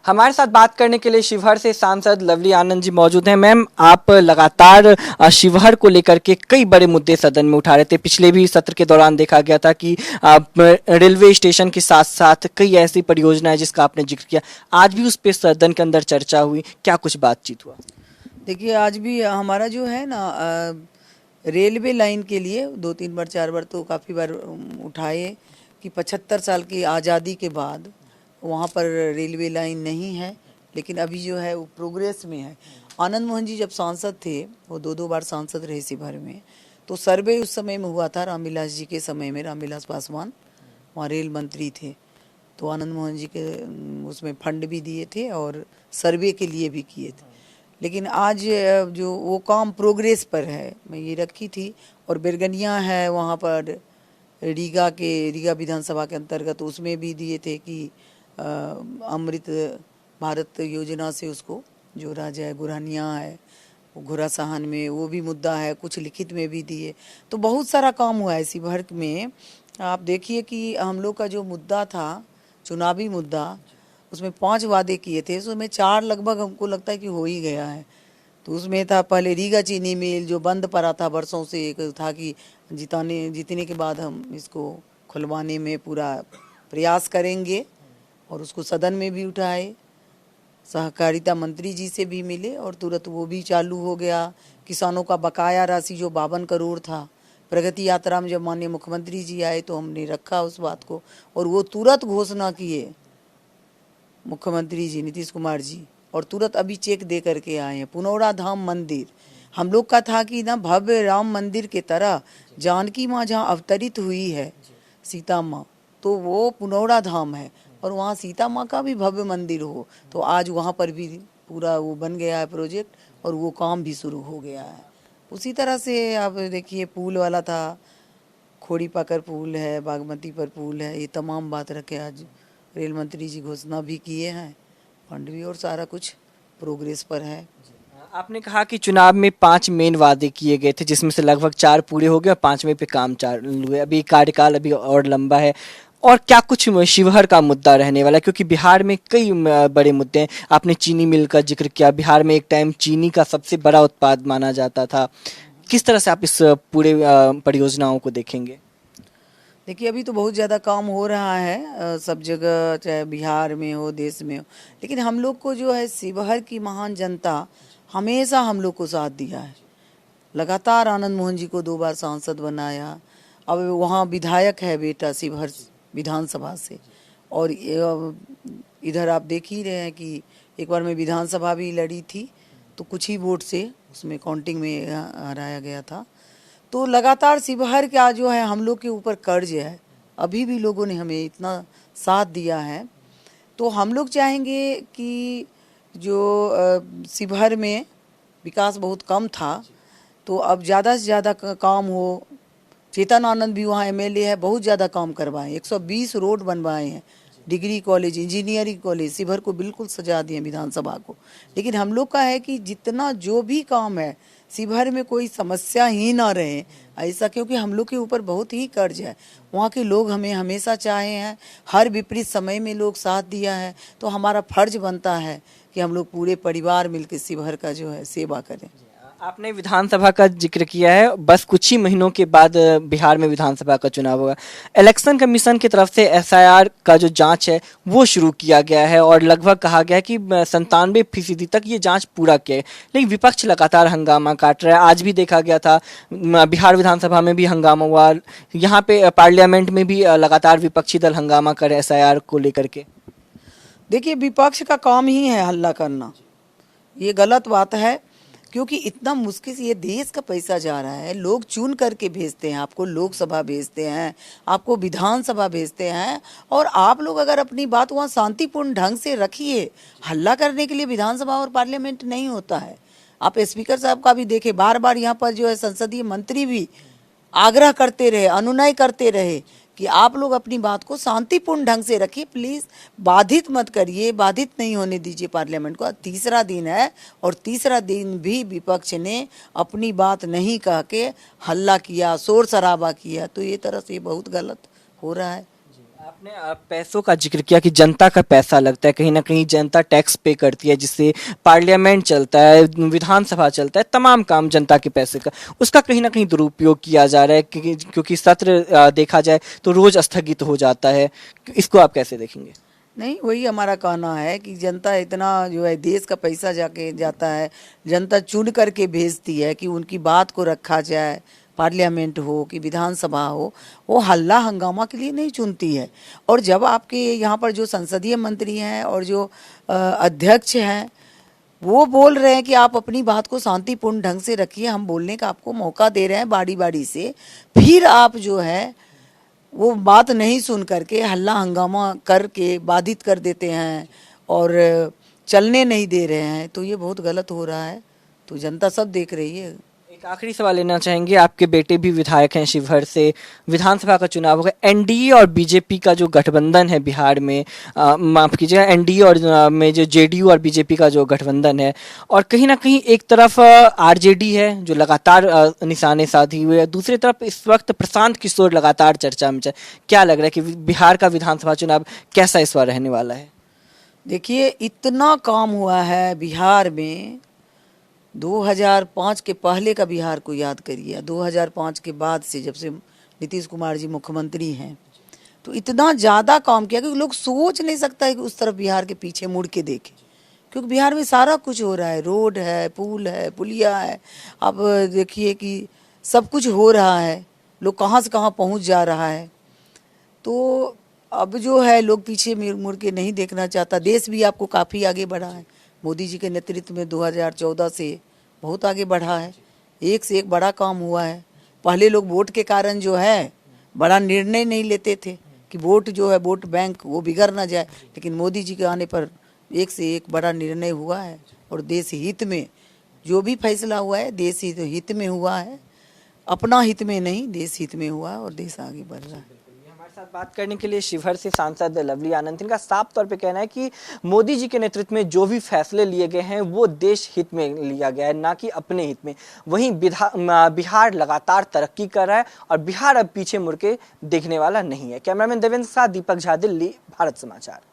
हमारे साथ बात करने के लिए शिवहर से सांसद लवली आनंद जी मौजूद हैं। मैम, आप लगातार शिवहर को लेकर के कई बड़े मुद्दे सदन में उठा रहे थे। पिछले भी सत्र के दौरान देखा गया था कि रेलवे स्टेशन के साथ साथ कई ऐसी परियोजनाएं जिसका आपने जिक्र किया। आज भी उस पर सदन के अंदर चर्चा हुई, क्या कुछ बातचीत हुआ? देखिए, आज भी हमारा जो है ना रेलवे लाइन के लिए 2-3 बार 4 बार तो काफ़ी बार उठाए कि 75 साल की आज़ादी के बाद वहाँ पर रेलवे लाइन नहीं है, लेकिन अभी जो है वो प्रोग्रेस में है। आनंद मोहन जी जब सांसद थे, वो 2-2 बार सांसद रहे शिवहर में, तो सर्वे उस समय में हुआ था रामविलास जी के समय में। रामविलास पासवान वहाँ रेल मंत्री थे, तो आनंद मोहन जी के उसमें फंड भी दिए थे और सर्वे के लिए भी किए थे। लेकिन आज जो वो काम प्रोग्रेस पर है, मैं ये रखी थी। और बेरगनिया है वहाँ पर रीगा विधानसभा के अंतर्गत, उसमें भी दिए थे कि अमृत भारत योजना से उसको जोड़ा जाए। गुरानिया है वो घुरासहान में, वो भी मुद्दा है, कुछ लिखित में भी दिए। तो बहुत सारा काम हुआ है शिवहर में। आप देखिए कि हम लोग का जो मुद्दा था, चुनावी मुद्दा, उसमें 5 वादे किए थे, उसमें 4 लगभग हमको लगता है कि हो ही गया है। तो उसमें था पहले रीगा चीनी मिल जो बंद पड़ा था वर्षों से, एक था कि जीतने के बाद हम इसको खुलवाने में पूरा प्रयास करेंगे, और उसको सदन में भी उठाए, सहकारिता मंत्री जी से भी मिले और तुरंत वो भी चालू हो गया। किसानों का बकाया राशि जो 52 करोड़ था, प्रगति यात्रा में जब माननीय मुख्यमंत्री जी आए तो हमने रखा उस बात को, और वो तुरंत घोषणा किए मुख्यमंत्री जी नीतीश कुमार जी, और तुरंत अभी चेक दे करके आए हैं। पुनौरा धाम मंदिर हम लोग का था कि ना भव्य राम मंदिर के तरह जानकी माँ जहाँ अवतरित हुई है, सीता माँ, तो वो पुनौरा धाम है, और वहाँ सीता माँ का भी भव्य मंदिर हो। तो आज वहाँ पर भी पूरा वो बन गया है प्रोजेक्ट, और वो काम भी शुरू हो गया है। उसी तरह से आप देखिए, पुल वाला था, खोड़ी पाकर पुल है, बागमती पर पुल है, ये तमाम बात रखे आज रेल मंत्री जी घोषणा भी किए हैं, फंड भी, और सारा कुछ प्रोग्रेस पर है। आपने कहा कि चुनाव में 5 मेन वादे किए गए थे, जिसमें से लगभग 4 पूरे हो गए और 5वें पे काम चालू है। अभी कार्यकाल अभी और लंबा है, और क्या कुछ शिवहर का मुद्दा रहने वाला है? क्योंकि बिहार में कई बड़े मुद्दे हैं। आपने चीनी मिल का जिक्र किया, बिहार में एक टाइम चीनी का सबसे बड़ा उत्पाद माना जाता था। किस तरह से आप इस पूरे परियोजनाओं को देखेंगे? देखिए, अभी तो बहुत ज़्यादा काम हो रहा है सब जगह, चाहे बिहार में हो, देश में हो, लेकिन हम लोग को जो है शिवहर की महान जनता हमेशा हम लोग को साथ दिया है। लगातार आनंद मोहन जी को 2 बार सांसद बनाया। अब वहाँ विधायक है बेटा शिवहर विधानसभा से, और इधर आप देख ही रहे हैं कि एक बार मैं विधानसभा भी लड़ी थी, तो कुछ ही वोट से उसमें काउंटिंग में हराया गया था। तो लगातार शिवहर का जो है हम लोग के ऊपर कर्ज है, अभी भी लोगों ने हमें इतना साथ दिया है। तो हम लोग चाहेंगे कि जो शिवहर में विकास बहुत कम था, तो अब ज़्यादा से ज़्यादा काम हो। चेतन आनंद भी वहाँ एमएलए है, बहुत ज़्यादा काम करवाए, 120 रोड बनवाए हैं, degree college, engineering college, Sheohar को बिल्कुल सजा दिए विधानसभा को। लेकिन हम लोग का है कि जितना जो भी काम है शिवहर में कोई समस्या ही ना रहे ऐसा, क्योंकि हम लोग के ऊपर बहुत ही कर्ज है। वहाँ के लोग हमें हमेशा चाहे हैं, हर विपरीत समय में लोग साथ दिया है, तो हमारा फर्ज बनता है कि हम लोग पूरे परिवार मिलकर शिवहर का जो है सेवा करें। आपने विधानसभा का जिक्र किया है, बस कुछ ही महीनों के बाद बिहार में विधानसभा का चुनाव होगा। इलेक्शन कमीशन की तरफ से एसआईआर का जो जांच है वो शुरू किया गया है, और लगभग कहा गया है कि 97% तक ये जांच पूरा किया है। लेकिन विपक्ष लगातार हंगामा काट रहा है। आज भी देखा गया था बिहार विधानसभा में भी हंगामा हुआ, यहाँ पे पार्लियामेंट में भी लगातार विपक्षी दल हंगामा करे एसआईआर को लेकर के। देखिए, विपक्ष का काम ही है हल्ला करना, ये गलत बात है, क्योंकि इतना मुश्किल से ये देश का पैसा जा रहा है। लोग चुन करके भेजते हैं आपको, लोकसभा भेजते हैं आपको, विधानसभा भेजते हैं, और आप लोग अगर अपनी बात वहाँ शांतिपूर्ण ढंग से रखिए। हल्ला करने के लिए विधानसभा और पार्लियामेंट नहीं होता है। आप स्पीकर साहब का भी देखे, बार बार यहाँ पर जो है संसदीय मंत्री भी आग्रह करते रहे, अनुनय करते रहे कि आप लोग अपनी बात को शांतिपूर्ण ढंग से रखिए, प्लीज़ बाधित मत करिए, बाधित नहीं होने दीजिए पार्लियामेंट को। तीसरा दिन है, और तीसरा दिन भी विपक्ष ने अपनी बात नहीं कह के हल्ला किया, शोर शराबा किया, तो ये तरह से बहुत गलत हो रहा है। आपने पैसों का जिक्र किया कि जनता का पैसा लगता है, कहीं ना कहीं जनता टैक्स पे करती है, जिससे पार्लियामेंट चलता है, विधानसभा चलता है, तमाम काम जनता के पैसे का, उसका कहीं ना कहीं दुरुपयोग किया जा रहा है, क्योंकि सत्र देखा जाए तो रोज स्थगित हो जाता है। इसको आप कैसे देखेंगे? नहीं, वही हमारा कहना है कि जनता इतना जो है देश का पैसा जाके जाता है, जनता चुन करके भेजती है कि उनकी बात को रखा जाए, पार्लियामेंट हो कि विधानसभा हो, वो हल्ला हंगामा के लिए नहीं चुनती है। और जब आपके यहाँ पर जो संसदीय मंत्री हैं और जो अध्यक्ष हैं, वो बोल रहे हैं कि आप अपनी बात को शांतिपूर्ण ढंग से रखिए, हम बोलने का आपको मौका दे रहे हैं बारी बारी से, फिर आप जो है वो बात नहीं सुन करके हल्ला हंगामा करके बाधित कर देते हैं और चलने नहीं दे रहे हैं, तो ये बहुत गलत हो रहा है। तो जनता सब देख रही है। एक आखिरी सवाल लेना चाहेंगे, आपके बेटे भी विधायक हैं शिवहर से, विधानसभा का चुनाव होगा, एनडीए और बीजेपी का जो गठबंधन है बिहार में, माफ कीजिएगा, एनडीए और में जो जेडीयू और बीजेपी का जो गठबंधन है, और कहीं ना कहीं एक तरफ आरजेडी है जो लगातार निशाने साधी हुई है, दूसरी तरफ इस वक्त प्रशांत किशोर लगातार चर्चा में, क्या लग रहा है कि बिहार का विधानसभा चुनाव कैसा इस बार रहने वाला है? देखिए, इतना काम हुआ है बिहार में, 2005 के पहले का बिहार को याद करिए, 2005 के बाद से जब से नीतीश कुमार जी मुख्यमंत्री हैं, तो इतना ज़्यादा काम किया कि लोग सोच नहीं सकता है कि उस तरफ बिहार के पीछे मुड़ के देखें, क्योंकि बिहार में सारा कुछ हो रहा है, रोड है, पुल है, पुलिया है। अब देखिए कि सब कुछ हो रहा है, लोग कहाँ से कहाँ पहुँच जा रहा है। तो अब जो है लोग पीछे मुड़ के नहीं देखना चाहता। देश भी आपको काफ़ी आगे बढ़ा है, मोदी जी के नेतृत्व में 2014 से बहुत आगे बढ़ा है, एक से एक बड़ा काम हुआ है। पहले लोग वोट के कारण जो है बड़ा निर्णय नहीं लेते थे कि वोट जो है वोट बैंक वो बिगड़ ना जाए, लेकिन मोदी जी के आने पर एक से एक बड़ा निर्णय हुआ है और देश हित में जो भी फैसला हुआ है देश हित में हुआ है, अपना हित में नहीं, देश हित में हुआ है और देश आगे बढ़ रहा है। साथ बात करने के लिए शिवहर से सांसद लवली आनंद, इनका साफ तौर पे कहना है कि मोदी जी के नेतृत्व में जो भी फैसले लिए गए हैं वो देश हित में लिया गया है, ना कि अपने हित में। वहीं बिहार लगातार तरक्की कर रहा है और बिहार अब पीछे मुड़ के देखने वाला नहीं है। कैमरामैन देवेंद्र के साथ दीपक झा, दिल्ली, भारत समाचार।